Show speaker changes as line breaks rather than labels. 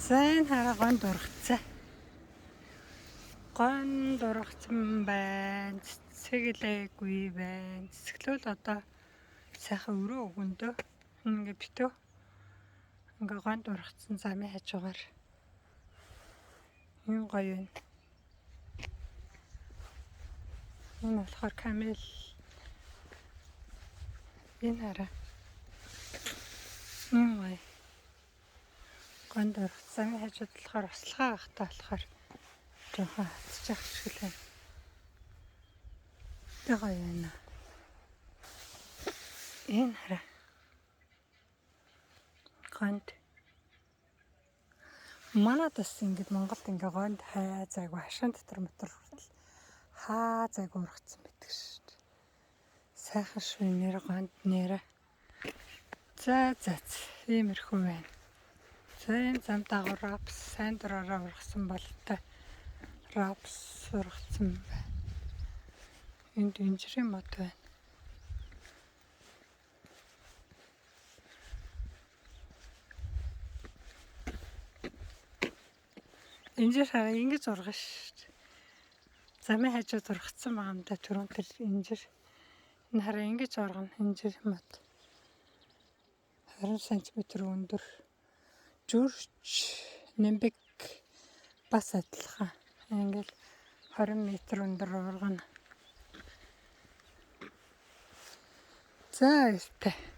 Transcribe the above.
Сайн хараа гонд ургацсан. Гонд ургацсан байна. Цэцэглээгүй байна. Цэцгэлүүл одоо сайхан өрөө өгөндөө. Ингээ битүү. Ингээ гонд ургацсан замын хажуугаар. Энэ гоё юм. Энэ болохоор камел. Энэ хараа. Энэ гоё. Гонд ургацсан хажууд болохоор ослогоо гахтаа болохоор жоохон хатчих шиг л байна. Тэгээ гоё байна. Энэ хараа. Гонд. Манайд бас ингээд Монголд ингээ гонд хай зайгүй хашаан дотор мотор хүртэл хаа зайгүй ургацсан байдаг шүү дээ. Сайхан шүү нэр гонд нэрэ. За иймэрхүү байна. Сайн зам дагуу рапс сайн дураараа ургасан болтой. Рапс ургацсан байна. Энд инжирийн мод байна. Инжир хараа ингэж ургана шүү дээ. Замын хажууд ургацсан байгаа юм да түрүүн тэр инжир. Энэ хараа ингэж ургана инжир мод. 20 см өндөр. Жүрч Нимбек бас адилхан. Ингээл 20 м өндөр ургана. За эртээ.